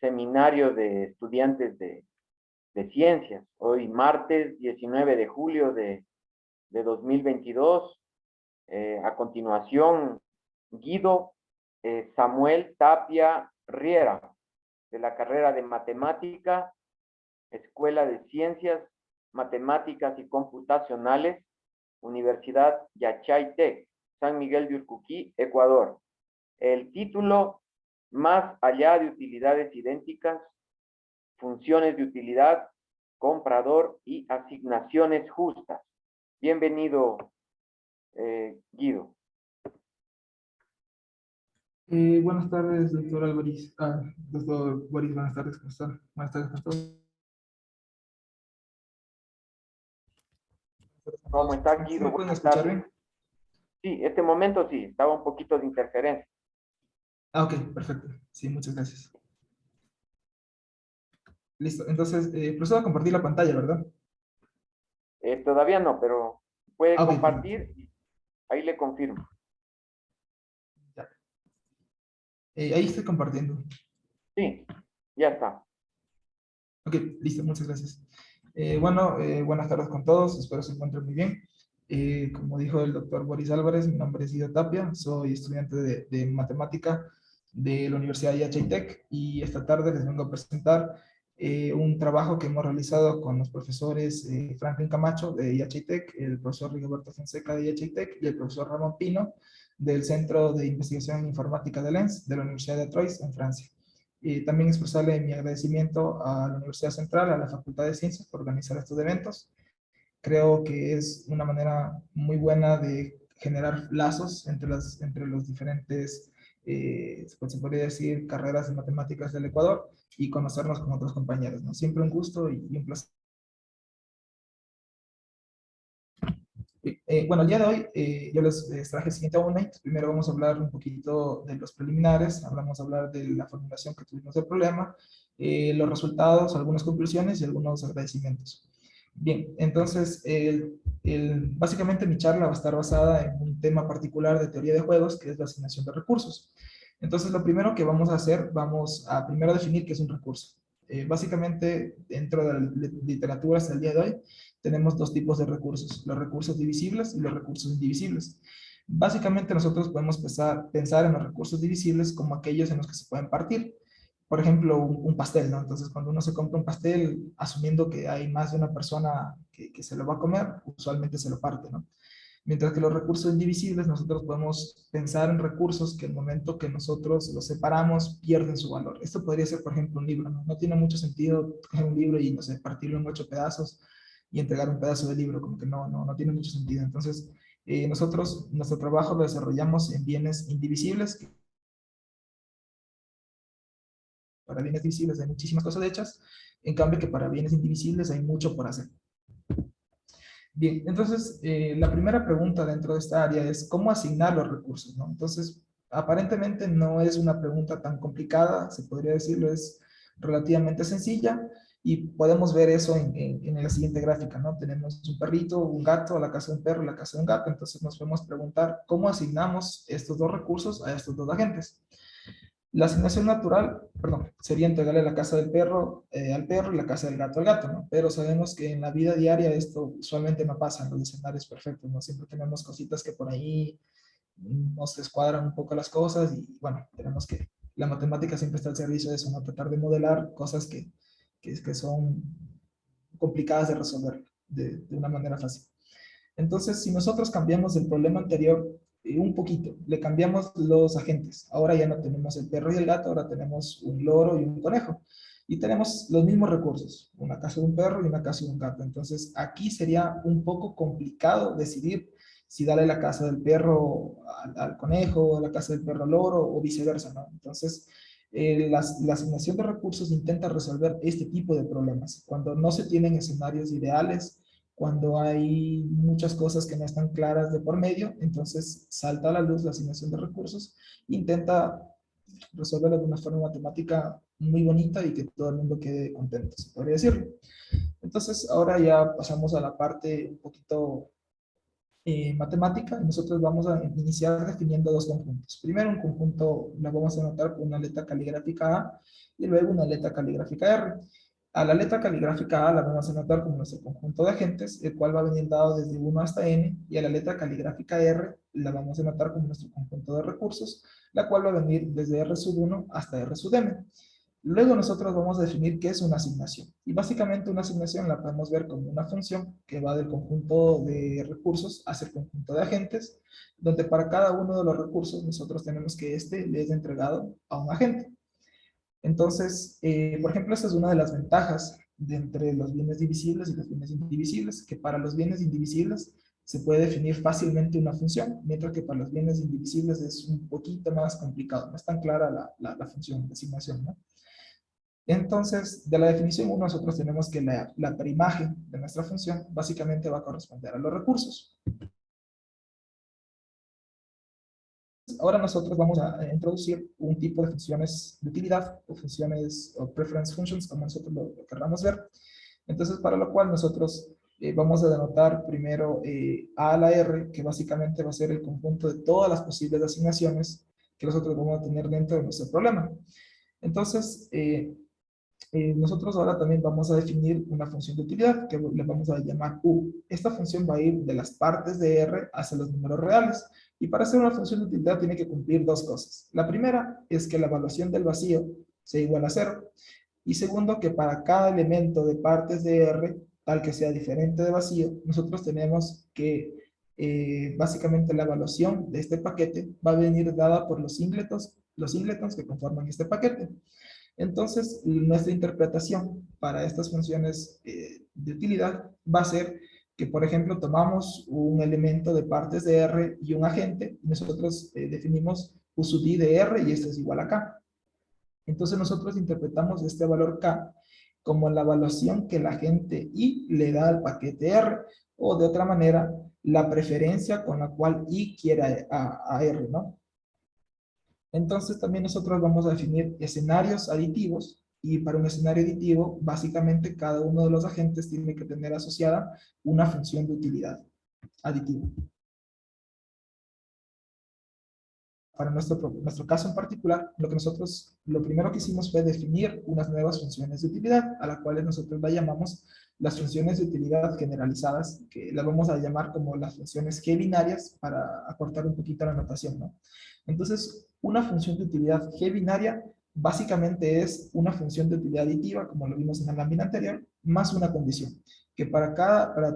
seminario de estudiantes de ciencias. Hoy martes 19 de julio de 2022. A continuación, Guido Samuel Tapia Riera, de la carrera de Matemática, Escuela de Ciencias, Matemáticas y Computacionales, Universidad Yachai-Tec, San Miguel de Urcuquí, Ecuador. El título: Más allá de utilidades idénticas, funciones de utilidad, comprador y asignaciones justas. Bienvenido, Guido. Buenas tardes, doctor Álvarez. Doctor Boris, buenas tardes, ¿cómo están? Buenas tardes a todos. ¿Cómo está, ¿Sí Guido? me pueden Buenas escuchar tardes. bien? Sí, este momento sí, estaba un poquito de interferencia. Ok, perfecto. Sí, muchas gracias. Listo, entonces, procedo a compartir la pantalla, ¿verdad? Todavía no, pero puede Ok, perfecto. compartir, ahí le confirmo. Ya. Ahí estoy compartiendo. Sí, ya está. Ok, listo, muchas gracias. Buenas tardes con todos, espero se encuentren muy bien. Como dijo el doctor Boris Álvarez, mi nombre es Guido Tapia, soy estudiante de matemática de la Universidad de Yachai-Tec y esta tarde les vengo a presentar un trabajo que hemos realizado con los profesores Franklin Camacho de Yachai-Tec, el profesor Rigoberto Fonseca de Yachai-Tec y el profesor Ramón Pino del Centro de Investigación Informática de Lens de la Universidad de Troyes en Francia. Y también expresarle mi agradecimiento a la Universidad Central, a la Facultad de Ciencias por organizar estos eventos. Creo que es una manera muy buena de generar lazos entre los diferentes, se podría decir, carreras de matemáticas del Ecuador y conocernos con otros compañeros, ¿no? Siempre un gusto y un placer. Bueno, el día de hoy yo les traje el siguiente outline. Primero vamos a hablar un poquito de los preliminares, vamos a hablar de la formulación que tuvimos del problema, los resultados, algunas conclusiones y algunos agradecimientos. Bien, entonces, básicamente mi charla va a estar basada en un tema particular de teoría de juegos, que es la asignación de recursos. Entonces, lo primero que vamos a hacer, vamos a primero definir qué es un recurso. Básicamente, dentro de la literatura hasta el día de hoy, tenemos dos tipos de recursos, los recursos divisibles y los recursos indivisibles. Básicamente nosotros podemos pensar en los recursos divisibles como aquellos en los que se pueden partir. Por ejemplo, un pastel, ¿no? Entonces, cuando uno se compra un pastel, asumiendo que hay más de una persona que se lo va a comer, usualmente se lo parte, ¿no? Mientras que los recursos indivisibles, nosotros podemos pensar en recursos que el momento que nosotros los separamos, pierden su valor. Esto podría ser, por ejemplo, un libro, ¿no? No tiene mucho sentido coger un libro y, no sé, partirlo en 8 pedazos y entregar un pedazo de libro, como que no tiene mucho sentido. Entonces, nosotros, nuestro trabajo lo desarrollamos en bienes indivisibles. Para bienes divisibles hay muchísimas cosas hechas, en cambio que para bienes indivisibles hay mucho por hacer. Bien, entonces, la primera pregunta dentro de esta área es ¿cómo asignar los recursos? ¿No? Entonces, aparentemente no es una pregunta tan complicada, se podría decirlo, es relativamente sencilla y podemos ver eso en la siguiente gráfica, ¿no? Tenemos un perrito, un gato, la casa de un perro y la casa de un gato, entonces nos podemos preguntar ¿cómo asignamos estos dos recursos a estos dos agentes? La asignación natural, perdón, sería entregarle la casa del perro al perro y la casa del gato al gato, ¿no? Pero sabemos que en la vida diaria esto usualmente no pasa en los escenarios perfectos, ¿no? Siempre tenemos cositas que por ahí nos descuadran un poco las cosas y bueno, tenemos que, la matemática siempre está al servicio de eso, ¿no? Tratar de modelar cosas que son complicadas de resolver de una manera fácil. Entonces, si nosotros cambiamos el problema anterior un poquito, le cambiamos los agentes. Ahora ya no tenemos el perro y el gato, ahora tenemos un loro y un conejo. Y tenemos los mismos recursos, una casa de un perro y una casa de un gato. Entonces, aquí sería un poco complicado decidir si darle la casa del perro al conejo, la casa del perro al loro o viceversa, ¿no? Entonces, la asignación de recursos intenta resolver este tipo de problemas. Cuando no se tienen escenarios ideales, cuando hay muchas cosas que no están claras de por medio, entonces salta a la luz la asignación de recursos, intenta resolverlo de una forma matemática muy bonita y que todo el mundo quede contento, se podría decirlo. Entonces, ahora ya pasamos a la parte un poquito matemática, y nosotros vamos a iniciar definiendo dos conjuntos. Primero, un conjunto, la vamos a anotar con una letra caligráfica A, y luego una letra caligráfica R. A la letra caligráfica A la vamos a anotar como nuestro conjunto de agentes, el cual va a venir dado desde 1 hasta n, y a la letra caligráfica R la vamos a anotar como nuestro conjunto de recursos, la cual va a venir desde R sub 1 hasta R sub m. Luego nosotros vamos a definir qué es una asignación. Y básicamente una asignación la podemos ver como una función que va del conjunto de recursos hacia el conjunto de agentes, donde para cada uno de los recursos nosotros tenemos que este le es entregado a un agente. Entonces, por ejemplo, esta es una de las ventajas de entre los bienes divisibles y los bienes indivisibles, que para los bienes indivisibles se puede definir fácilmente una función, mientras que para los bienes indivisibles es un poquito más complicado, no es tan clara la función de asignación, ¿no? Entonces, de la definición 1, nosotros tenemos que la preimagen de nuestra función básicamente va a corresponder a los recursos. Ahora nosotros vamos a introducir un tipo de funciones de utilidad o funciones o preference functions, como nosotros lo queramos ver. Entonces, para lo cual nosotros vamos a denotar primero A a la R, que básicamente va a ser el conjunto de todas las posibles asignaciones que nosotros vamos a tener dentro de nuestro problema. Entonces, nosotros ahora también vamos a definir una función de utilidad que le vamos a llamar U. Esta función va a ir de las partes de R hacia los números reales. Y para hacer una función de utilidad tiene que cumplir dos cosas. La primera es que la evaluación del vacío sea igual a 0. Y segundo, que para cada elemento de partes de R, tal que sea diferente de vacío, nosotros tenemos que básicamente la evaluación de este paquete va a venir dada por los singletons que conforman este paquete. Entonces, nuestra interpretación para estas funciones de utilidad va a ser que, por ejemplo, tomamos un elemento de partes de R y un agente, y nosotros definimos U sub I de R y esto es igual a K. Entonces, nosotros interpretamos este valor K como la evaluación que el agente I le da al paquete R, o de otra manera, la preferencia con la cual I quiere a R, ¿no? Entonces también nosotros vamos a definir escenarios aditivos y para un escenario aditivo básicamente cada uno de los agentes tiene que tener asociada una función de utilidad aditiva. Para nuestro caso en particular, lo primero que hicimos fue definir unas nuevas funciones de utilidad, a las cuales nosotros la llamamos las funciones de utilidad generalizadas, que las vamos a llamar como las funciones G binarias para acortar un poquito la notación, ¿no? Entonces, una función de utilidad G binaria básicamente es una función de utilidad aditiva, como lo vimos en la lámina anterior, más una condición, que para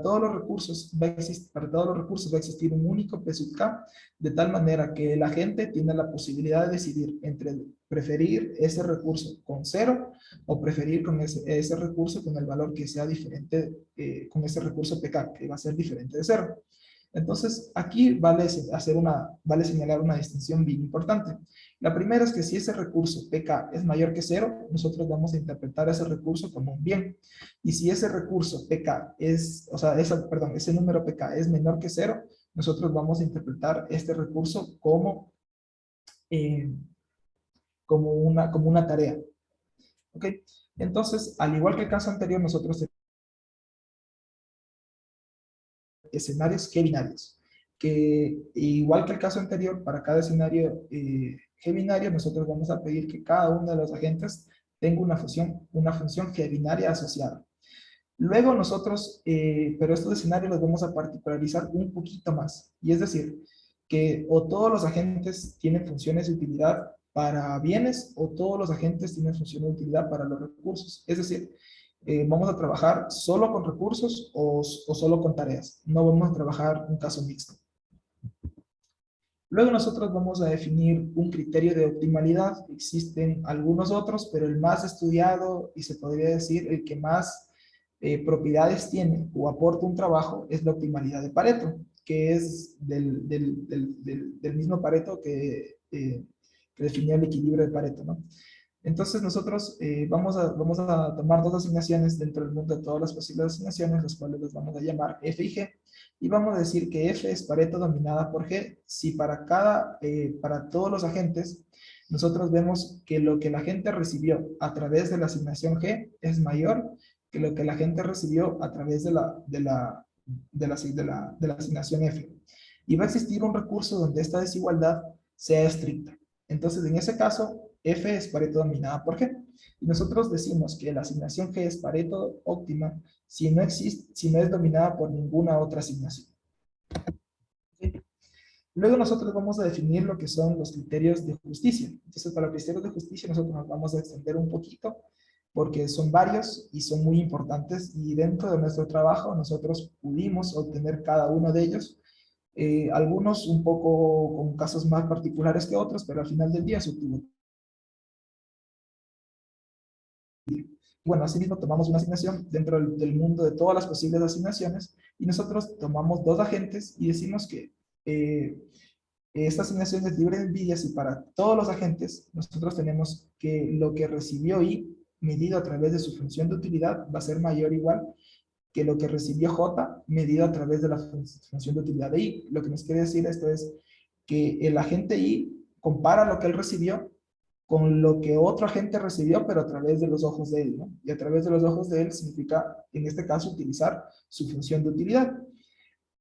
todos los recursos va a existir un único P sub K, de tal manera que el agente tiene la posibilidad de decidir entre preferir ese recurso con 0 o preferir con ese recurso con el valor que sea diferente, con ese recurso PK, que va a ser diferente de 0. Entonces, aquí vale señalar una distinción bien importante. La primera es que si ese recurso PK es mayor que 0, nosotros vamos a interpretar ese recurso como un bien. Y si ese recurso PK ese número PK es menor que 0, nosotros vamos a interpretar este recurso eh, como una tarea. ¿Ok? Entonces, al igual que el caso anterior, nosotros tenemos escenarios G binarios, que igual que el caso anterior, para cada escenario G binario, nosotros vamos a pedir que cada uno de los agentes tenga una función G binaria asociada. Luego nosotros, pero estos escenarios los vamos a particularizar un poquito más. Y es decir, que o todos los agentes tienen funciones de utilidad para bienes o todos los agentes tienen funciones de utilidad para los recursos. Es decir, vamos a trabajar solo con recursos o solo con tareas. No vamos a trabajar un caso mixto. Luego nosotros vamos a definir un criterio de optimalidad. Existen algunos otros, pero el más estudiado y se podría decir el que más propiedades tiene o aporta un trabajo es la optimalidad de Pareto, que es del mismo Pareto que definió el equilibrio de Pareto, ¿no? Entonces nosotros vamos a tomar dos asignaciones dentro del mundo de todas las posibles asignaciones, las cuales las vamos a llamar F y G, y vamos a decir que F es Pareto dominada por G, si para todos los agentes, nosotros vemos que lo que la gente recibió a través de la asignación G es mayor que lo que la gente recibió a través de la asignación F. Y va a existir un recurso donde esta desigualdad sea estricta. Entonces, en ese caso, F es Pareto dominada por G. Y nosotros decimos que la asignación G es Pareto óptima si no existe, si no es dominada por ninguna otra asignación. ¿Okay? Luego nosotros vamos a definir lo que son los criterios de justicia. Entonces, para los criterios de justicia nosotros nos vamos a extender un poquito porque son varios y son muy importantes y dentro de nuestro trabajo nosotros pudimos obtener cada uno de ellos, algunos un poco con casos más particulares que otros, pero al final del día se obtuvo. Bueno, asimismo tomamos una asignación dentro del mundo de todas las posibles asignaciones y nosotros tomamos dos agentes y decimos que esta asignación es libre de envidias y para todos los agentes nosotros tenemos que lo que recibió I medido a través de su función de utilidad va a ser mayor o igual que lo que recibió J medido a través de la función de utilidad de I. Lo que nos quiere decir esto es que el agente I compara lo que él recibió con lo que otro agente recibió, pero a través de los ojos de él, ¿no? Y a través de los ojos de él significa, en este caso, utilizar su función de utilidad.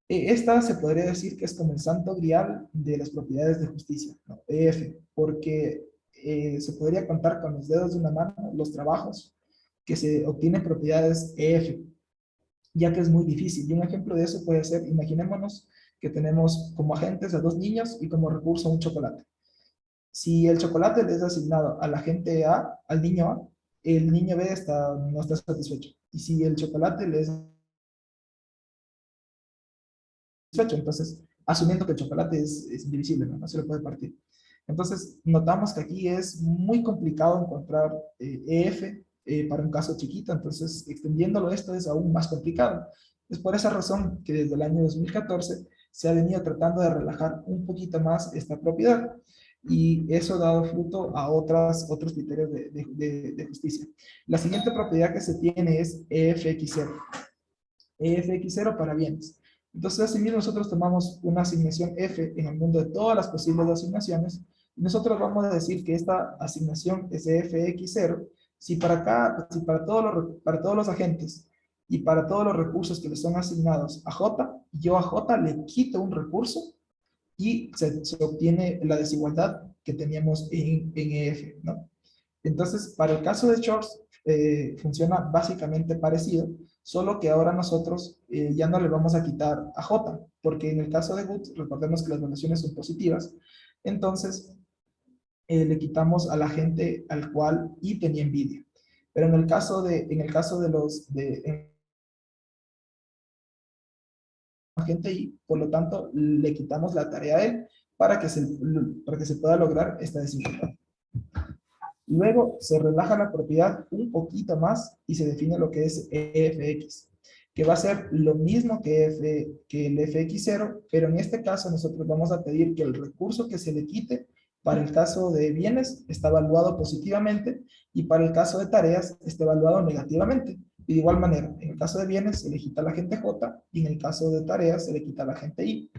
Esta se podría decir que es como el santo grial de las propiedades de justicia, ¿no? EF, porque se podría contar con los dedos de una mano los trabajos que se obtienen propiedades EF, ya que es muy difícil. Y un ejemplo de eso puede ser, imaginémonos que tenemos como agentes a dos niños y como recurso un chocolate. Si el chocolate le es asignado al agente A, al niño A, el niño B no está satisfecho. Y si el chocolate le es satisfecho, entonces, asumiendo que el chocolate es indivisible, ¿no? No se lo puede partir. Entonces, notamos que aquí es muy complicado encontrar EF para un caso chiquito, entonces, extendiéndolo esto es aún más complicado. Es por esa razón que desde el año 2014 se ha venido tratando de relajar un poquito más esta propiedad y eso ha dado fruto a otros criterios de justicia. La siguiente propiedad que se tiene es EFX0. EFX0 para bienes. Entonces, asimismo, nosotros tomamos una asignación F en el mundo de todas las posibles asignaciones y nosotros vamos a decir que esta asignación es EFX0 si para todos los agentes y para todos los recursos que le son asignados a J, yo a J le quito un recurso y se obtiene la desigualdad que teníamos en EF, ¿no? Entonces, para el caso de Shorts, funciona básicamente parecido, solo que ahora nosotros ya no le vamos a quitar a J, porque en el caso de Good, recordemos que las relaciones son positivas, entonces le quitamos al agente al cual I tenía envidia. Pero en el caso de agente I, por lo tanto, le quitamos la tarea a él para que se pueda lograr esta desigualdad. Luego se relaja la propiedad un poquito más y se define lo que es EFX, que va a ser lo mismo que el FX0, pero en este caso nosotros vamos a pedir que el recurso que se le quite para el caso de bienes está evaluado positivamente y para el caso de tareas está evaluado negativamente. Y de igual manera, en el caso de bienes se le quita al agente J y en el caso de tareas se le quita al agente I.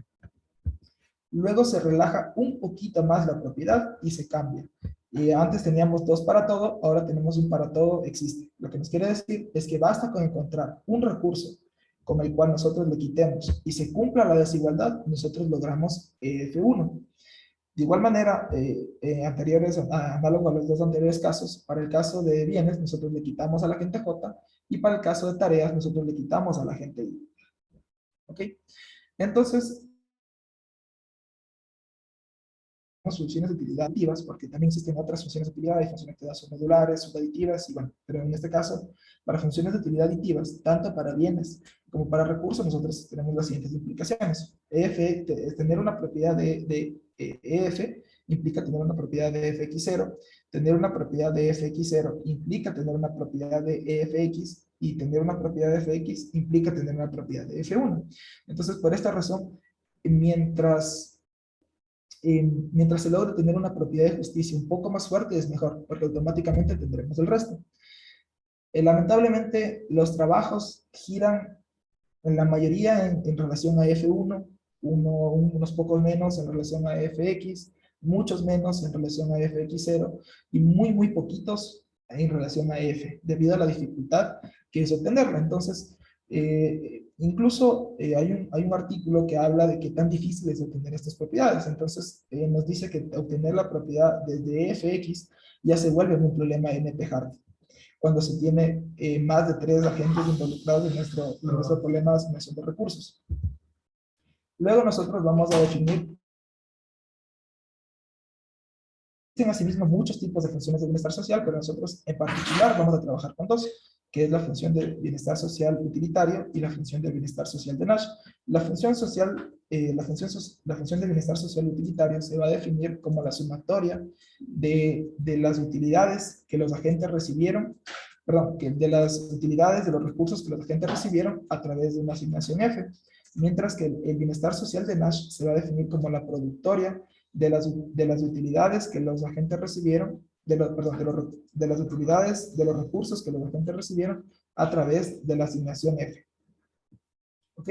Luego se relaja un poquito más la propiedad y se cambia. Y antes teníamos dos para todo, ahora tenemos un para todo existe. Lo que nos quiere decir es que basta con encontrar un recurso con el cual nosotros le quitemos y se cumpla la desigualdad, nosotros logramos F1. De igual manera, análogo a los dos anteriores casos, para el caso de bienes nosotros le quitamos a la agente J y para el caso de tareas nosotros le quitamos a la agente I. ¿Ok? Entonces, funciones de utilidad aditivas, porque también existen otras funciones de utilidad, hay funciones que son modulares, subaditivas, y bueno, pero en este caso, para funciones de utilidad aditivas, tanto para bienes como para recursos, nosotros tenemos las siguientes implicaciones. Tener una propiedad de EF implica tener una propiedad de FX0, tener una propiedad de FX0 implica tener una propiedad de EFX, y tener una propiedad de FX implica tener una propiedad de F1. Entonces, por esta razón, mientras se logre tener una propiedad de justicia un poco más fuerte es mejor, porque automáticamente tendremos el resto. Lamentablemente, los trabajos giran en la mayoría en relación a F1, unos pocos menos en relación a FX, muchos menos en relación a FX0 y muy poquitos en relación a F, debido a la dificultad que es obtenerla. Entonces, Incluso hay un artículo que habla de qué tan difícil es obtener estas propiedades. Entonces, nos dice que obtener la propiedad desde fx ya se vuelve un problema NP-hard cuando se tiene más de 3 agentes involucrados en nuestro problema de asignación de recursos. Luego nosotros vamos a definir asimismo muchos tipos de funciones de bienestar social, pero nosotros en particular vamos a trabajar con dos, que es la función de bienestar social utilitario y la función de bienestar social de Nash. La función social, la función de bienestar social utilitario se va a definir como la sumatoria de las utilidades que los agentes recibieron, perdón, que de las utilidades de los recursos que los agentes recibieron a través de una asignación F, mientras que el bienestar social de Nash se va a definir como la productoria de las utilidades que los agentes recibieron, perdón, de las utilidades, de los recursos que los agentes recibieron a través de la asignación F. ¿Ok?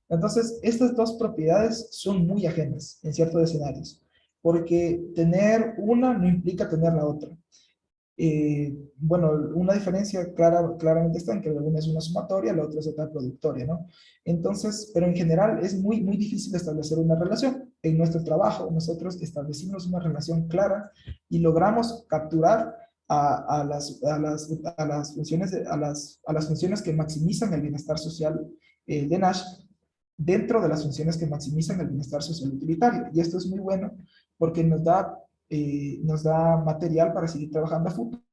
Entonces, estas dos propiedades son muy ajenas en ciertos escenarios, porque tener una no implica tener la otra. Bueno, una diferencia claramente está en que una es una sumatoria, la otra es otra productoria, ¿no? Entonces, pero en general es muy difícil establecer una relación. En nuestro trabajo, nosotros establecimos una relación clara y logramos capturar a las funciones, a las funciones que maximizan el bienestar social de Nash dentro de las funciones que maximizan el bienestar social utilitario. Y esto es muy bueno porque nos da material para seguir trabajando a futuro.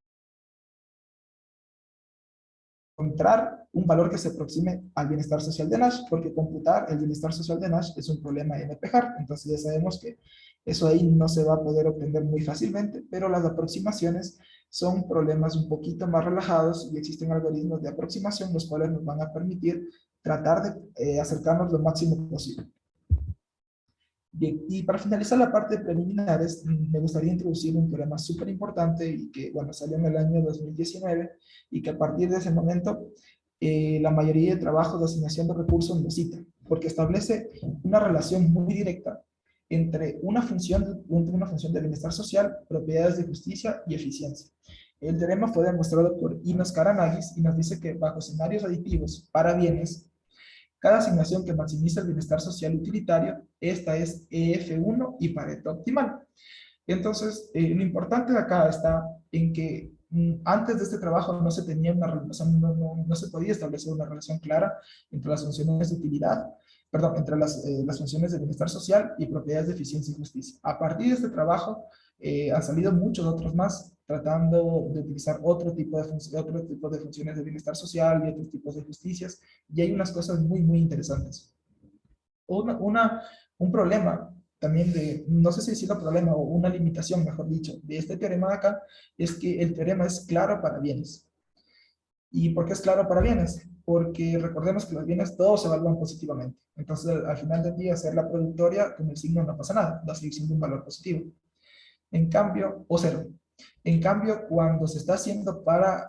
Encontrar un valor que se aproxime al bienestar social de Nash, porque computar el bienestar social de Nash es un problema NP-hard, entonces ya sabemos que eso ahí no se va a poder obtener muy fácilmente, pero las aproximaciones son problemas un poquito más relajados y existen algoritmos de aproximación los cuales nos van a permitir tratar de acercarnos lo máximo posible. Bien, y para finalizar la parte de preliminares, me gustaría introducir un teorema súper importante y que, bueno, salió en el año 2019 y que a partir de ese momento la mayoría de trabajos de asignación de recursos lo citan, porque establece una relación muy directa entre una función de bienestar social, propiedades de justicia y eficiencia. El teorema fue demostrado por Inos Karanagis y nos dice que bajo escenarios aditivos para bienes, cada asignación que maximiza el bienestar social utilitario, esta es EF1 y Pareto optimal. Entonces, lo importante de acá está en que antes de este trabajo no se tenía una relación, no se podía establecer una relación clara entre las funciones de utilidad, perdón, entre las funciones de bienestar social y propiedades de eficiencia y justicia. A partir de este trabajo han salido muchos otros más tratando de utilizar otro tipo de funciones de bienestar social y otros tipos de justicias, y hay unas cosas muy interesantes. Un problema también no sé si decirlo problema o una limitación, mejor dicho, de este teorema de acá, es que el teorema es claro para bienes. ¿Y por qué es claro para bienes? Porque recordemos que los bienes todos se evalúan positivamente. Entonces, al final del día, hacer la productoria con el signo no pasa nada, va a seguir siendo un valor positivo. En cambio, o cero. En cambio, cuando se está haciendo para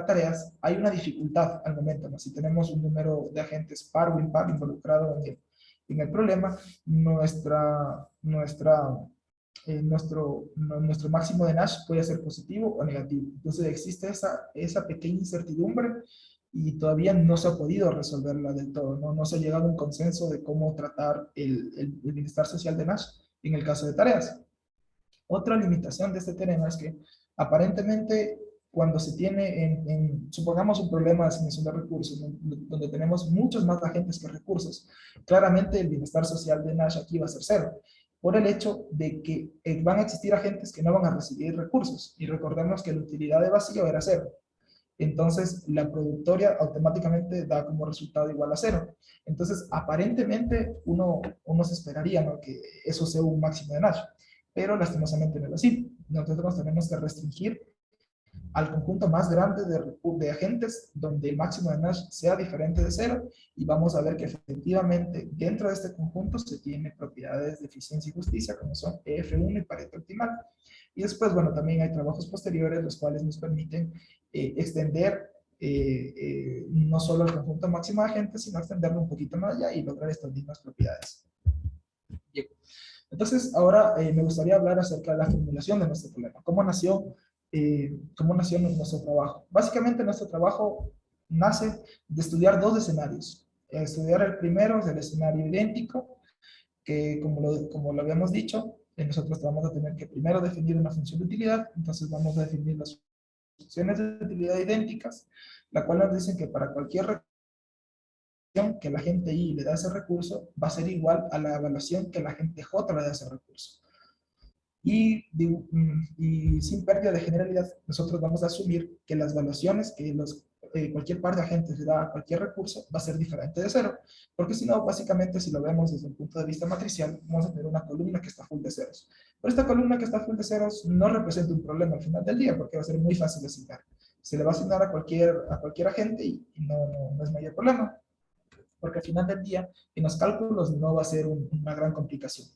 tareas, hay una dificultad al momento, ¿no? Si tenemos un número de agentes par o impar involucrado en el problema, nuestro máximo de Nash puede ser positivo o negativo. Entonces existe esa pequeña incertidumbre y todavía no se ha podido resolverla del todo, ¿no? No se ha llegado a un consenso de cómo tratar el bienestar social de Nash en el caso de tareas. Otra limitación de este teorema es que aparentemente cuando se tiene, supongamos un problema de asignación de recursos, donde tenemos muchos más agentes que recursos, claramente el bienestar social de Nash aquí va a ser cero, por el hecho de que van a existir agentes que no van a recibir recursos, y recordemos que la utilidad de vacío era cero. Entonces, la productoria automáticamente da como resultado igual a cero. Entonces, aparentemente, uno se esperaría, ¿no?, que eso sea un máximo de Nash, pero lastimosamente no es así. Nosotros tenemos que restringir al conjunto más grande de agentes donde el máximo de Nash sea diferente de cero, y vamos a ver que efectivamente dentro de este conjunto se tiene propiedades de eficiencia y justicia como son EF1 y Pareto optimal. Y después, bueno, también hay trabajos posteriores los cuales nos permiten extender no solo el conjunto máximo de agentes, sino extenderlo un poquito más allá y lograr estas mismas propiedades. Bien. Entonces, ahora me gustaría hablar acerca de la formulación de nuestro problema. ¿Cómo nació nuestro trabajo? Básicamente, nuestro trabajo nace de estudiar dos escenarios. Estudiar el primero es el escenario idéntico, que como lo habíamos dicho, nosotros vamos a tener que primero definir una función de utilidad, entonces vamos a definir las funciones de utilidad idénticas, la cual nos dicen que para cualquier recurso que la gente I le da a ese recurso, va a ser igual a la evaluación que la gente J le da a ese recurso. Y sin pérdida de generalidad, nosotros vamos a asumir que las evaluaciones que cualquier par de agentes le da a cualquier recurso va a ser diferente de cero, porque si no, básicamente, si lo vemos desde un punto de vista matricial, vamos a tener una columna que está full de ceros. Pero esta columna que está full de ceros no representa un problema al final del día, porque va a ser muy fácil de asignar. Se le va a asignar a cualquier agente y no es mayor problema, porque al final del día, en los cálculos no va a ser una gran complicación.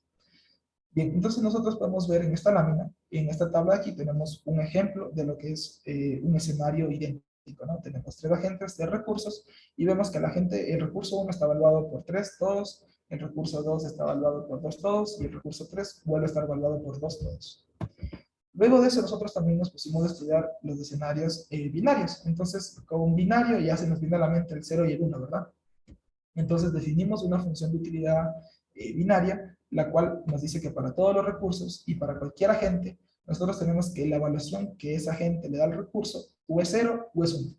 Bien, entonces nosotros podemos ver en esta lámina, en esta tabla de aquí, tenemos un ejemplo de lo que es un escenario idéntico, ¿no? Tenemos tres agentes de recursos y vemos que el recurso 1 está evaluado por 3 todos, el recurso 2 está evaluado por 2 todos y el recurso 3 vuelve a estar evaluado por 2 todos. Luego de eso, nosotros también nos pusimos a estudiar los escenarios binarios. Entonces, con un binario ya se nos viene a la mente el 0 y el 1, ¿verdad? Entonces definimos una función de utilidad binaria, la cual nos dice que para todos los recursos y para cualquier agente, nosotros tenemos que la evaluación que ese agente le da al recurso, o es 0 o es 1.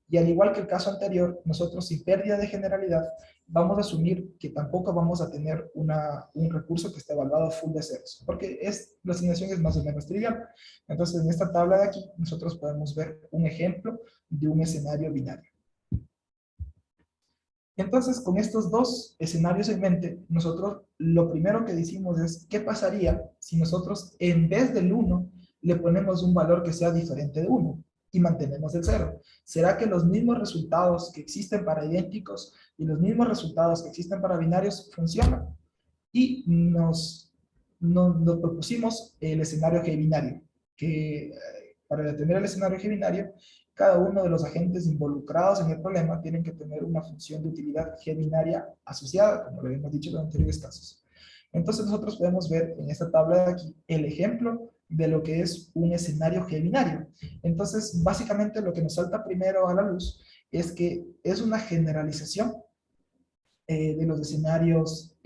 Y al igual que el caso anterior, nosotros sin pérdida de generalidad, vamos a asumir que tampoco vamos a tener un recurso que esté evaluado full de ceros, porque la asignación es más o menos trivial. Entonces, en esta tabla de aquí, nosotros podemos ver un ejemplo de un escenario binario. Entonces, con estos dos escenarios en mente, nosotros lo primero que decimos es, ¿qué pasaría si nosotros en vez del 1 le ponemos un valor que sea diferente de 1 y mantenemos el 0? ¿Será que los mismos resultados que existen para idénticos y los mismos resultados que existen para binarios funcionan? Y nos propusimos el escenario G binario, que para detener el escenario G binario, cada uno de los agentes involucrados en el problema tienen que tener una función de utilidad G binaria asociada, como lo habíamos dicho en los anteriores casos. Entonces nosotros podemos ver en esta tabla de aquí el ejemplo de lo que es un escenario G binario. Entonces, básicamente lo que nos salta primero a la luz es que es una generalización de los escenarios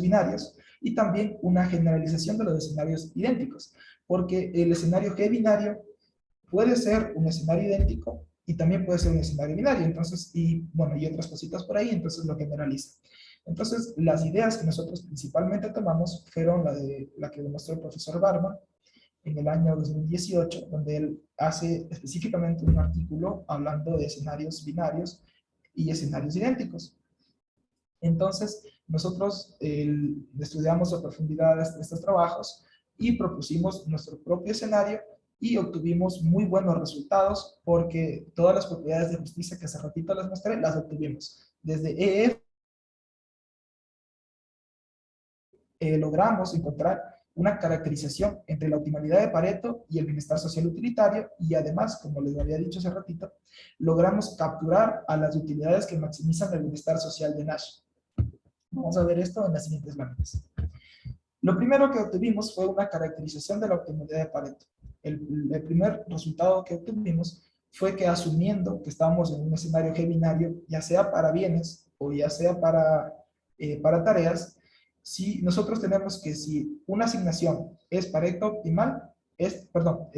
binarios y también una generalización de los escenarios idénticos, porque el escenario G binario puede ser un escenario idéntico y también puede ser un escenario binario, entonces, y otras cositas por ahí, entonces lo generaliza. Entonces, las ideas que nosotros principalmente tomamos fueron la que demostró el profesor Barman en el año 2018, donde él hace específicamente un artículo hablando de escenarios binarios y escenarios idénticos. Entonces, nosotros estudiamos a profundidad estos trabajos y propusimos nuestro propio escenario y obtuvimos muy buenos resultados porque todas las propiedades de justicia que hace ratito les mostré, las obtuvimos. Desde EF logramos encontrar una caracterización entre la optimalidad de Pareto y el bienestar social utilitario y además, como les había dicho hace ratito, logramos capturar a las utilidades que maximizan el bienestar social de Nash. Vamos a ver esto en las siguientes láminas. Lo primero que obtuvimos fue una caracterización de la optimalidad de Pareto. El primer resultado que obtuvimos fue que asumiendo que estamos en un escenario G binario, ya sea para bienes o ya sea para tareas, si nosotros tenemos que si una asignación es Pareto optimal,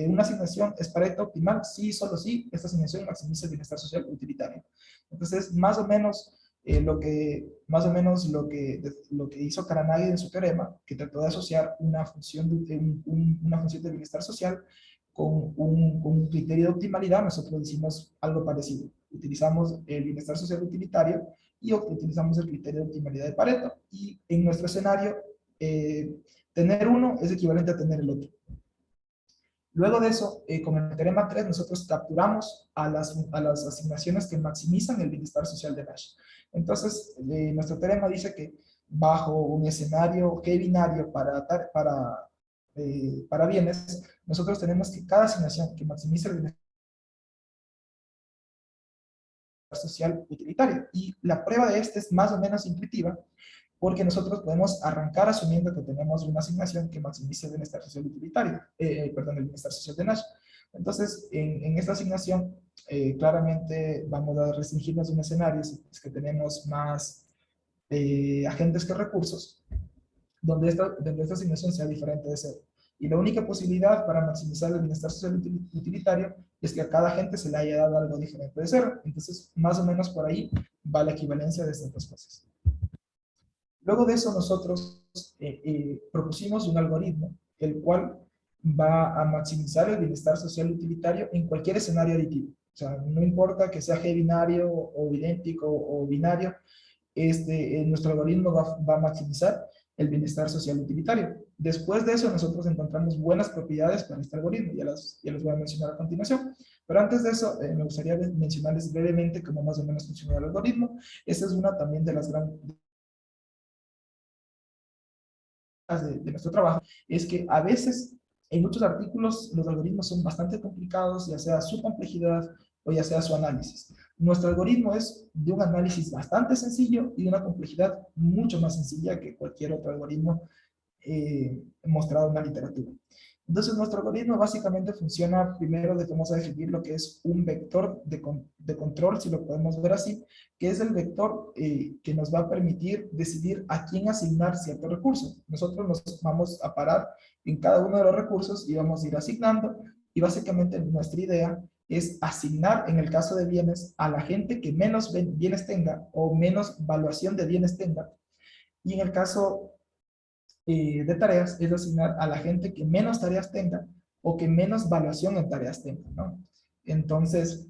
una asignación es Pareto optimal, sí y solo si esta asignación maximiza el bienestar social utilitario. Entonces, más o menos lo que hizo Karanagi en su teorema, que trató de asociar una función de bienestar social con un criterio de optimalidad, nosotros hicimos algo parecido. Utilizamos el bienestar social utilitario y utilizamos el criterio de optimalidad de Pareto. Y en nuestro escenario, tener uno es equivalente a tener el otro. Luego de eso, con el teorema 3, nosotros capturamos a las asignaciones que maximizan el bienestar social de Nash. Entonces, nuestro teorema dice que bajo un escenario G binario para bienes, nosotros tenemos que cada asignación que maximice el bienestar social utilitario. Y la prueba de este es más o menos intuitiva, porque nosotros podemos arrancar asumiendo que tenemos una asignación que maximice el bienestar social utilitario, el bienestar social de Nash. Entonces, en esta asignación, claramente vamos a restringirnos a un escenario si es que tenemos más agentes que recursos, donde esta asignación sea diferente de cero. Y la única posibilidad para maximizar el bienestar social utilitario es que a cada agente se le haya dado algo diferente de cero. Entonces, más o menos por ahí va la equivalencia de estas dos cosas. Luego de eso, nosotros propusimos un algoritmo, el cual va a maximizar el bienestar social utilitario en cualquier escenario aditivo. O sea, no importa que sea G binario o idéntico o binario, nuestro algoritmo va a maximizar el bienestar social utilitario. Después de eso, nosotros encontramos buenas propiedades para este algoritmo, ya los voy a mencionar a continuación. Pero antes de eso, me gustaría mencionarles brevemente cómo más o menos funciona el algoritmo. Esta es una también de las grandes de nuestro trabajo, es que a veces en muchos artículos los algoritmos son bastante complicados, ya sea su complejidad o ya sea su análisis. Nuestro algoritmo es de un análisis bastante sencillo y de una complejidad mucho más sencilla que cualquier otro algoritmo mostrado en la literatura. Entonces, nuestro algoritmo básicamente funciona primero de cómo se definir lo que es un vector de control, si lo podemos ver así, que es el vector que nos va a permitir decidir a quién asignar cierto recurso. Nosotros nos vamos a parar en cada uno de los recursos y vamos a ir asignando, y básicamente nuestra idea es asignar, en el caso de bienes, a la gente que menos bienes tenga o menos valuación de bienes tenga, y en el caso de tareas es asignar a la gente que menos tareas tenga o que menos valuación en tareas tenga, ¿no? Entonces,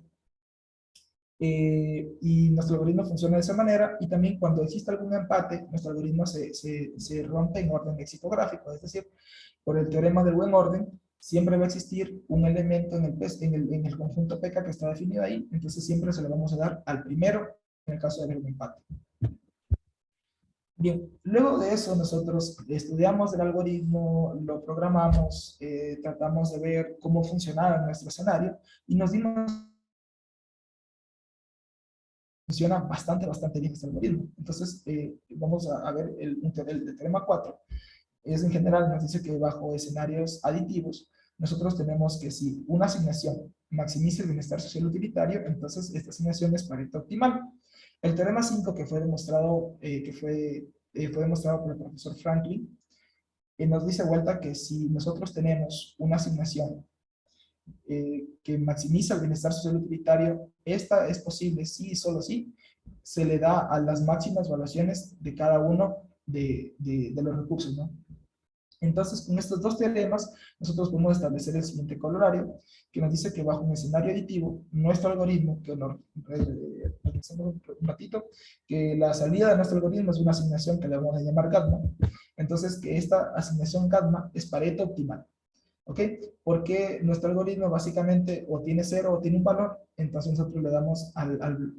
y nuestro algoritmo funciona de esa manera, y también cuando existe algún empate, nuestro algoritmo se rompe en orden lexicográfico, es decir, por el teorema del buen orden, siempre va a existir un elemento en el conjunto PK que está definido ahí, entonces siempre se lo vamos a dar al primero en el caso de haber un empate. Bien, luego de eso nosotros estudiamos el algoritmo, lo programamos, tratamos de ver cómo funcionaba nuestro escenario y nos dimos que funciona bastante bien este algoritmo. Entonces, vamos a ver el teorema 4. Es en general, nos dice que bajo escenarios aditivos, nosotros tenemos que si una asignación maximiza el bienestar social utilitario, entonces esta asignación es Pareto optimal. El teorema 5 que fue demostrado, fue demostrado por el profesor Franklin, nos dice vuelta que si nosotros tenemos una asignación que maximiza el bienestar social utilitario, esta es posible sí y solo sí se le da a las máximas valuaciones de cada uno de los recursos, ¿no? Entonces, con estos dos teoremas, nosotros podemos establecer el siguiente corolario, que nos dice que bajo un escenario aditivo, nuestro algoritmo, que lo revisamos un ratito, que la salida de nuestro algoritmo es una asignación que le vamos a llamar gamma, entonces que esta asignación gamma es Pareto optimal. ¿Ok? Porque nuestro algoritmo básicamente o tiene cero o tiene un valor, entonces nosotros le damos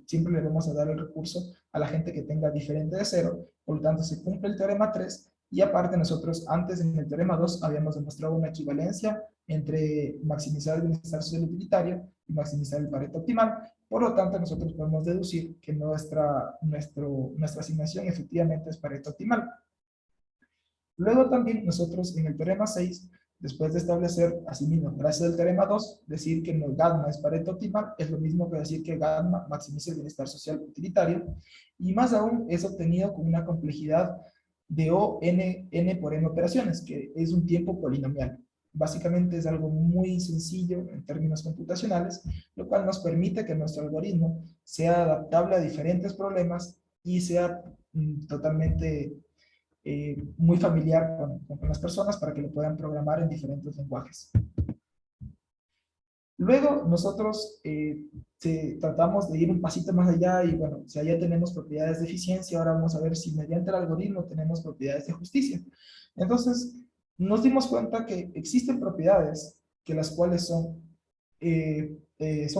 siempre le vamos a dar el recurso a la gente que tenga diferente de cero, por lo tanto se cumple el teorema 3, y aparte nosotros antes en el teorema 2 habíamos demostrado una equivalencia entre maximizar el bienestar social utilitario y maximizar el Pareto optimal, por lo tanto nosotros podemos deducir que nuestra asignación efectivamente es Pareto optimal. Luego también nosotros en el teorema 6, después de establecer, asimismo, gracias al teorema 2, decir que no, gamma es Pareto optimal, es lo mismo que decir que gamma maximiza el bienestar social utilitario, y más aún es obtenido con una complejidad de O n por n operaciones, que es un tiempo polinomial. Básicamente es algo muy sencillo en términos computacionales, lo cual nos permite que nuestro algoritmo sea adaptable a diferentes problemas y sea totalmente muy familiar con las personas para que lo puedan programar en diferentes lenguajes. Luego nosotros tratamos de ir un pasito más allá y bueno, si ya tenemos propiedades de eficiencia, ahora vamos a ver si mediante el algoritmo tenemos propiedades de justicia. Entonces, nos dimos cuenta que existen propiedades que las cuales son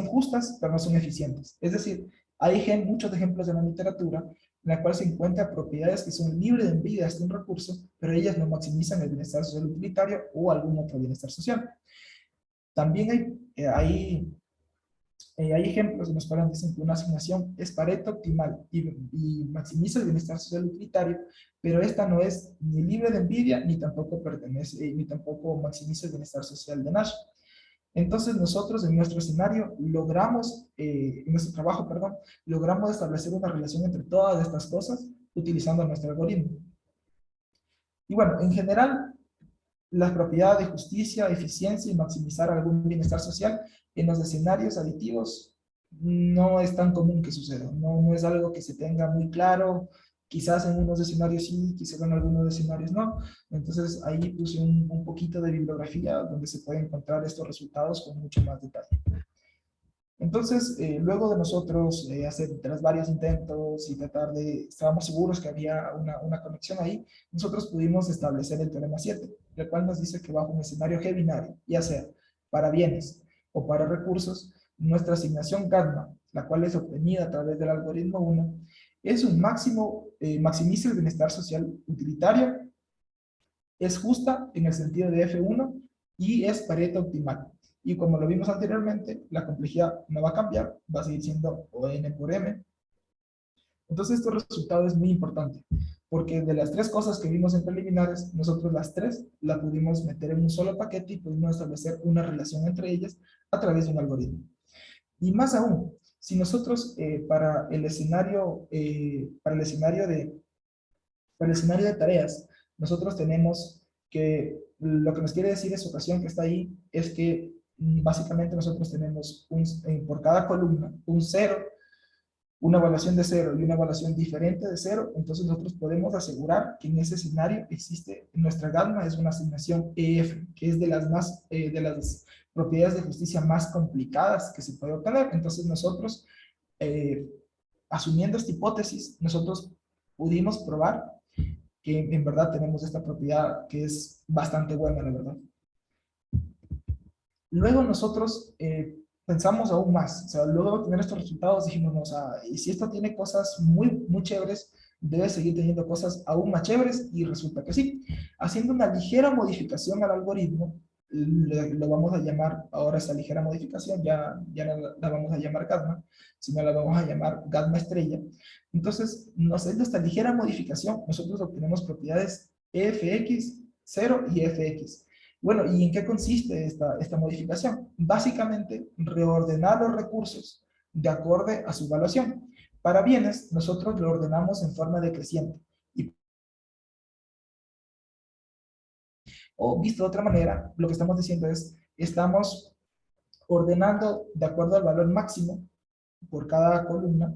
justas, pero no son eficientes. Es decir, hay muchos ejemplos en la literatura en la cual se encuentran propiedades que son libres de envidia hasta un recurso, pero ellas no maximizan el bienestar social utilitario o algún otro bienestar social. También hay ejemplos en los cuales dicen que una asignación es Pareto optimal y maximiza el bienestar social utilitario, pero esta no es ni libre de envidia, ni tampoco pertenece, ni tampoco maximiza el bienestar social de Nash. Entonces nosotros en nuestro escenario logramos, en nuestro trabajo, perdón, logramos establecer una relación entre todas estas cosas utilizando nuestro algoritmo. Y bueno, en general, las propiedades de justicia, eficiencia y maximizar algún bienestar social en los escenarios aditivos no es tan común que suceda, no es algo que se tenga muy claro, quizás en unos escenarios sí, quizás en algunos escenarios no. Entonces ahí puse un poquito de bibliografía donde se pueden encontrar estos resultados con mucho más detalle. Entonces, luego de nosotros hacer tras varios intentos y tratar de, estábamos seguros que había una conexión ahí, nosotros pudimos establecer el teorema 7, el cual nos dice que bajo un escenario G binario, ya sea para bienes o para recursos, nuestra asignación gamma, la cual es obtenida a través del algoritmo 1, es un máximo, maximiza el bienestar social utilitario, es justa en el sentido de F1 y es Pareto optimal. Y como lo vimos anteriormente, la complejidad no va a cambiar, va a seguir siendo O n por M. Entonces, este resultado es muy importante, porque de las tres cosas que vimos en preliminares, nosotros las tres la pudimos meter en un solo paquete y pudimos establecer una relación entre ellas a través de un algoritmo. Y más aún, si nosotros para el escenario de tareas, nosotros tenemos que lo que nos quiere decir esa ecuación que está ahí es que básicamente nosotros tenemos por cada columna un cero, una evaluación de cero y una evaluación diferente de cero. Entonces nosotros podemos asegurar que en ese escenario existe, nuestra gamma es una asignación EF, que es de las propiedades de justicia más complicadas que se puede obtener. Entonces nosotros, eh, asumiendo esta hipótesis, nosotros pudimos probar que en verdad tenemos esta propiedad que es bastante buena, la verdad. Luego nosotros pensamos aún más, o sea, luego de tener estos resultados dijimos, no, o sea, y si esto tiene cosas muy chéveres, debe seguir teniendo cosas aún más chéveres, y resulta que sí. Haciendo una ligera modificación al algoritmo, lo vamos a llamar, ahora esa ligera modificación, ya no la vamos a llamar gamma, sino la vamos a llamar gamma estrella. Entonces, haciendo esta ligera modificación, nosotros obtenemos propiedades fx0 y fx. Bueno, ¿y en qué consiste esta modificación? Básicamente, reordenar los recursos de acuerdo a su evaluación. Para bienes, nosotros lo ordenamos en forma decreciente. O visto de otra manera, lo que estamos diciendo es, estamos ordenando de acuerdo al valor máximo por cada columna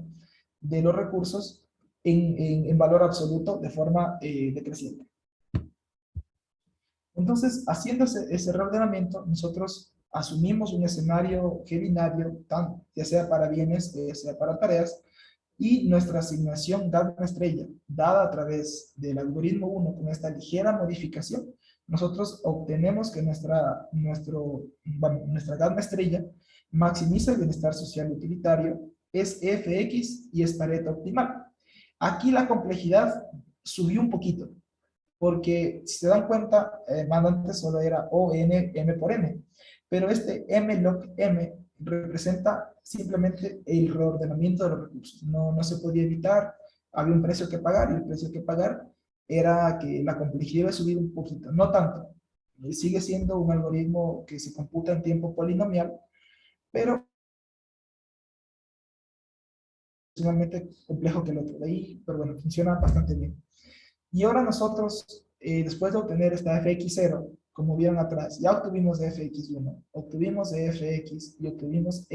de los recursos en valor absoluto de forma decreciente. Entonces, haciendo ese reordenamiento, nosotros asumimos un escenario G binario, ya sea para bienes, ya sea para tareas, y nuestra asignación gamma estrella, dada a través del algoritmo 1 con esta ligera modificación, nosotros obtenemos que nuestra gamma estrella maximiza el bienestar social utilitario, es Fx y es Pareto optimal. Aquí la complejidad subió un poquito, porque si se dan cuenta, más antes solo era O, N, M por M, pero este M log M representa simplemente el reordenamiento de los recursos, no se podía evitar, había un precio que pagar, y el precio que pagar era que la complejidad iba a subir un poquito, no tanto, sigue siendo un algoritmo que se computa en tiempo polinomial, pero finalmente complejo que el otro, de ahí, pero bueno, funciona bastante bien. Y ahora nosotros, después de obtener esta fx0, como vieron atrás, ya obtuvimos de fx1, obtuvimos de fx y obtuvimos,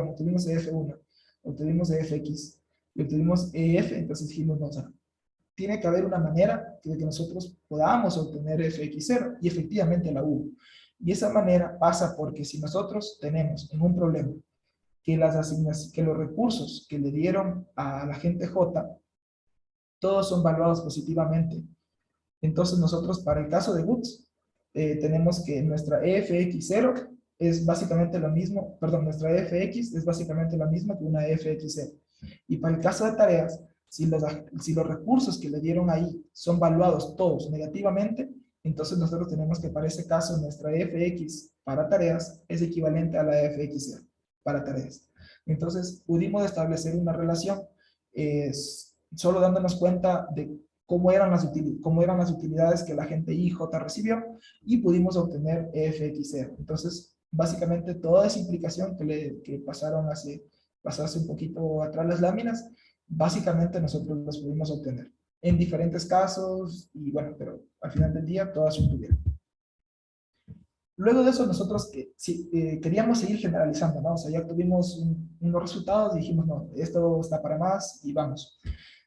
obtuvimos de f1, obtuvimos de fx y obtuvimos ef, entonces dijimos, no, o sea, tiene que haber una manera de que nosotros podamos obtener fx0, y efectivamente la hubo. Y esa manera pasa porque si nosotros tenemos en un problema que los recursos que le dieron a la gente J todos son valuados positivamente. Entonces nosotros para el caso de Woods tenemos que nuestra EFX0 es básicamente lo mismo, perdón, nuestra EFX es básicamente la misma que una EFX0. Y para el caso de tareas, si los recursos que le dieron ahí son valuados todos negativamente, entonces nosotros tenemos que para ese caso nuestra EFX para tareas es equivalente a la EFX0 para tareas. Entonces pudimos establecer una relación solo dándonos cuenta de cómo eran las utilidades que la gente IJ recibió, y pudimos obtener FX0. Entonces, básicamente toda esa implicación que pasó hace un poquito atrás las láminas, básicamente nosotros las pudimos obtener en diferentes casos y bueno, pero al final del día todas se obtuvieron. Luego de eso nosotros sí, queríamos seguir generalizando, ¿no? O sea, ya obtuvimos unos resultados y dijimos, no, esto está para más y vamos.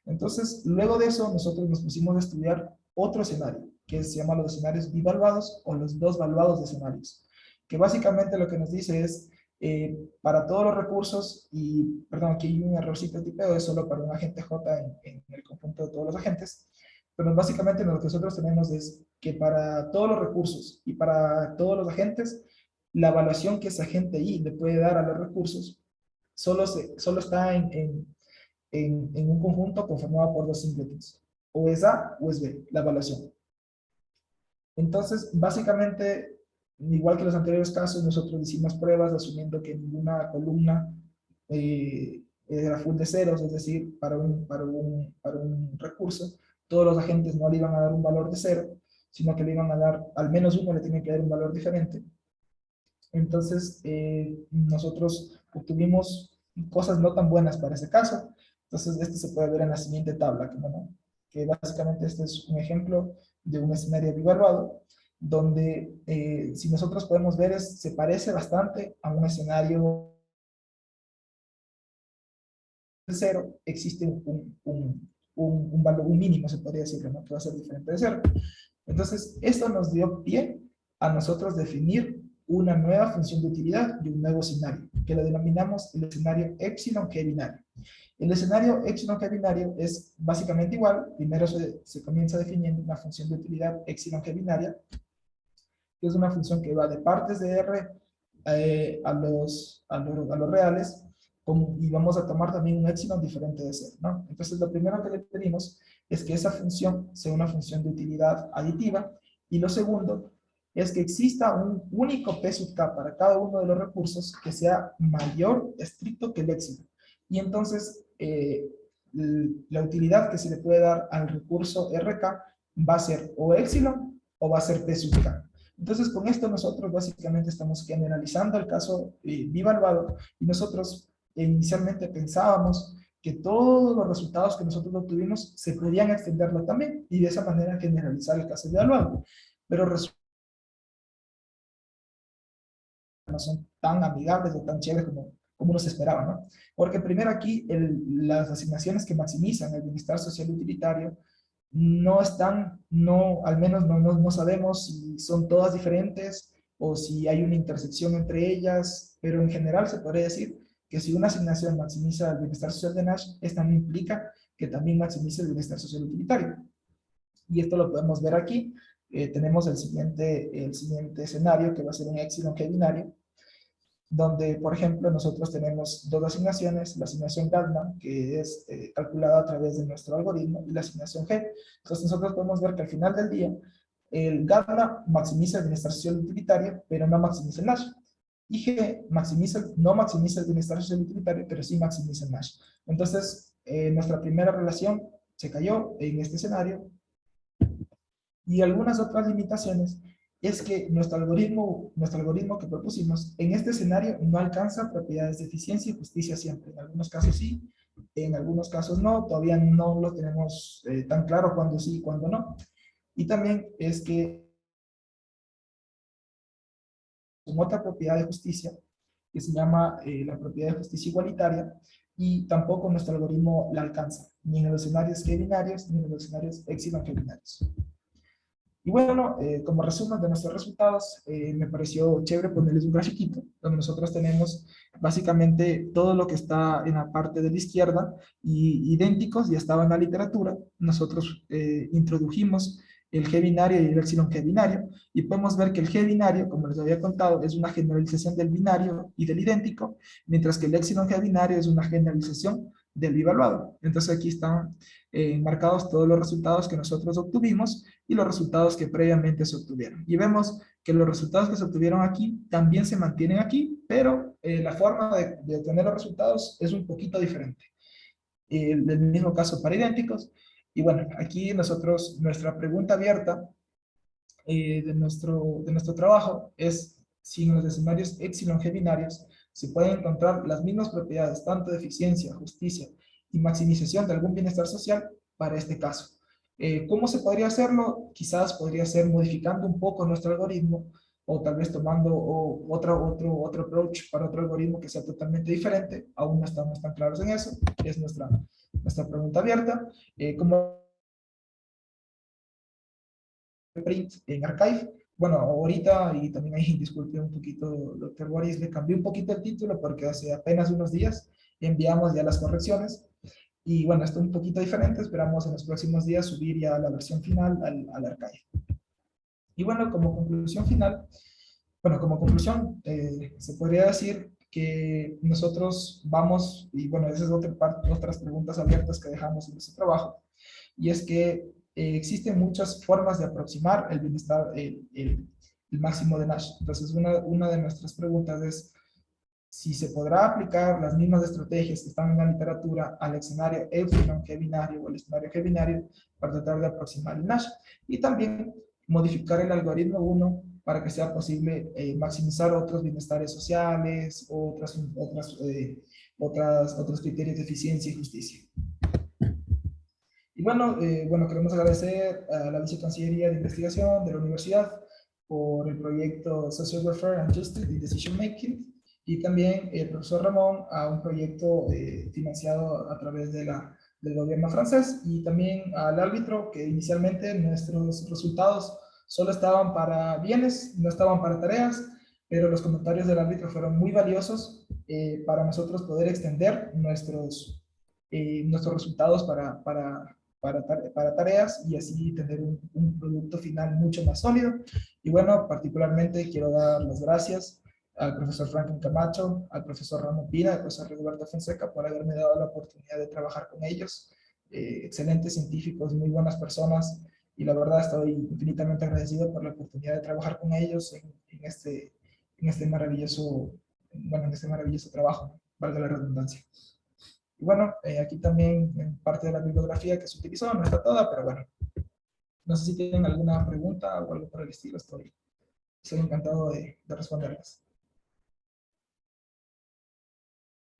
Entonces, luego de eso nosotros nos pusimos a estudiar otro escenario, que se llama los escenarios bivaluados o los dos valuados de escenarios, que básicamente lo que nos dice es, para todos los recursos, y perdón, aquí hay un errorcito de tipeo, es solo para un agente J en el conjunto de todos los agentes, pero básicamente lo que nosotros tenemos es que para todos los recursos y para todos los agentes, la evaluación que ese agente I le puede dar a los recursos solo está en un conjunto conformado por dos singletons. O es A o es B, la evaluación. Entonces, básicamente, igual que los anteriores casos, nosotros hicimos pruebas asumiendo que ninguna columna era full de ceros, es decir, para un recurso, todos los agentes no le iban a dar un valor de cero, sino que le iban a dar, al menos uno le tiene que dar un valor diferente. Entonces, nosotros obtuvimos cosas no tan buenas para ese caso. Entonces, esto se puede ver en la siguiente tabla, que básicamente este es un ejemplo de un escenario bivaluado, donde si nosotros podemos ver, se parece bastante a un escenario de cero. Existe un valor, un mínimo, se podría decir, ¿no? Que va a ser diferente de cero. Entonces, esto nos dio pie a nosotros definir una nueva función de utilidad y un nuevo escenario, que lo denominamos el escenario epsilon g binario. El escenario epsilon g binario es básicamente igual. Primero se comienza definiendo una función de utilidad epsilon g binaria, que es una función que va de partes de R a los reales, y vamos a tomar también un epsilon diferente de 0, ¿no? Entonces, lo primero que le pedimos es que esa función sea una función de utilidad aditiva, y lo segundo es que exista un único P sub k para cada uno de los recursos que sea mayor estricto que el epsilon. Y entonces, la utilidad que se le puede dar al recurso RK va a ser o epsilon o va a ser P sub k. Entonces, con esto nosotros básicamente estamos generalizando el caso bivaluado, y nosotros inicialmente pensábamos que todos los resultados que nosotros obtuvimos se podían extenderlo también, y de esa manera generalizar el caso bivaluado. Pero resulta que no son tan amigables o tan chéveres como uno se esperaba, ¿no? Porque primero aquí las asignaciones que maximizan el bienestar social utilitario no están, no, al menos no sabemos si son todas diferentes o si hay una intersección entre ellas, pero en general se podría decir que si una asignación maximiza el bienestar social de Nash, esta no implica que también maximice el bienestar social utilitario. Y esto lo podemos ver aquí. Tenemos el siguiente escenario, que va a ser un epsilon g binario, donde, por ejemplo, nosotros tenemos dos asignaciones, la asignación gamma, que es calculada a través de nuestro algoritmo, y la asignación G. Entonces, nosotros podemos ver que al final del día, el gamma maximiza el bienestar social utilitario, pero no maximiza el Nash. Y G no maximiza el bienestar social utilitario, pero sí maximiza el Nash. Entonces, nuestra primera relación se cayó en este escenario, y algunas otras limitaciones es que nuestro algoritmo que propusimos en este escenario no alcanza propiedades de eficiencia y justicia siempre. En algunos casos sí, en algunos casos no. Todavía no lo tenemos tan claro cuándo sí y cuándo no. Y también es que con otra propiedad de justicia que se llama la propiedad de justicia igualitaria, y tampoco nuestro algoritmo la alcanza, ni en los escenarios G binarios, ni en los escenarios epsilon G binarios. Y bueno, como resumen de nuestros resultados, me pareció chévere ponerles un grafiquito donde nosotros tenemos básicamente todo lo que está en la parte de la izquierda, y idénticos, ya estaba en la literatura. Nosotros introdujimos el G binario y el epsilon G binario, y podemos ver que el G binario, como les había contado, es una generalización del binario y del idéntico, mientras que el epsilon G binario es una generalización del bivaluado. Entonces aquí están marcados todos los resultados que nosotros obtuvimos y los resultados que previamente se obtuvieron. Y vemos que los resultados que se obtuvieron aquí también se mantienen aquí, pero la forma de obtener los resultados es un poquito diferente. Del mismo caso para idénticos. Y bueno, aquí nosotros, nuestra pregunta abierta de nuestro trabajo es si en los escenarios epsilon G binarios se pueden encontrar las mismas propiedades tanto de eficiencia, justicia y maximización de algún bienestar social para este caso. ¿Cómo se podría hacerlo? Quizás podría ser modificando un poco nuestro algoritmo o tal vez tomando otro approach para otro algoritmo que sea totalmente diferente. Aún no estamos tan claros en eso. Es nuestra pregunta abierta. ¿Cómo print en archive? Bueno, ahorita, y también ahí disculpe un poquito, doctor Boris, le cambié un poquito el título porque hace apenas unos días enviamos ya las correcciones. Y bueno, esto es un poquito diferente, esperamos en los próximos días subir ya la versión final al archive. Y bueno, como conclusión final, se podría decir que nosotros vamos, y bueno, esa es otra parte, otras preguntas abiertas que dejamos en este trabajo, y es que existen muchas formas de aproximar el bienestar, el máximo de Nash. Entonces, una de nuestras preguntas es si se podrá aplicar las mismas estrategias que están en la literatura al escenario epsilon G binario o al escenario G binario para tratar de aproximar el Nash. Y también modificar el algoritmo 1 para que sea posible maximizar otros bienestares sociales, otros criterios de eficiencia y justicia. Y bueno, queremos agradecer a la Vicecancillería de Investigación de la Universidad por el proyecto Social Welfare and Justice in Decision Making, y también el profesor Ramón a un proyecto financiado a través del gobierno francés, y también al árbitro, que inicialmente nuestros resultados solo estaban para bienes, no estaban para tareas, pero los comentarios del árbitro fueron muy valiosos para nosotros poder extender nuestros resultados para tareas y así tener un producto final mucho más sólido. Y bueno, particularmente quiero dar las gracias al profesor Franklin Camacho, al profesor Ramón Pina, al profesor Roberto Fonseca por haberme dado la oportunidad de trabajar con ellos. Excelentes científicos, muy buenas personas, y la verdad estoy infinitamente agradecido por la oportunidad de trabajar con ellos en este maravilloso trabajo, valga la redundancia. Y bueno, aquí también en parte de la bibliografía que se utilizó, no está toda, pero bueno, no sé si tienen alguna pregunta o algo por el estilo, estoy encantado de responderlas.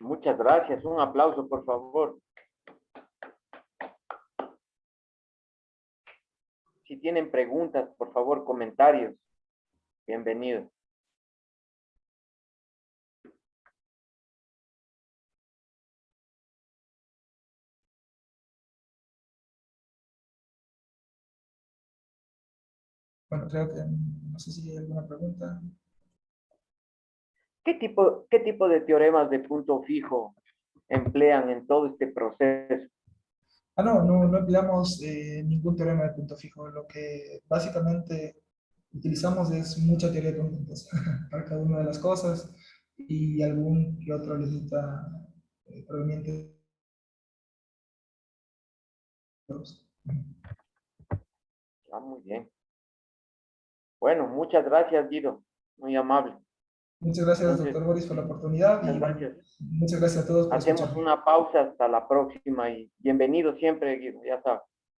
Muchas gracias. Un aplauso, por favor. Si tienen preguntas, por favor, comentarios. Bienvenidos. Bueno, creo que no sé si hay alguna pregunta. ¿Qué tipo de teoremas de punto fijo emplean en todo este proceso? No empleamos ningún teorema de punto fijo. Lo que básicamente utilizamos es mucha teoría de conjuntos para cada una de las cosas, y algún que otro limita proveniente. Muy bien. Bueno, muchas gracias, Guido. Muy amable. Muchas gracias, Entonces, doctor Boris, por la oportunidad, muchas y bueno, gracias. muchas gracias a todos por Hacemos escuchar. una pausa hasta la próxima y bienvenido siempre, Guido, ya sabes.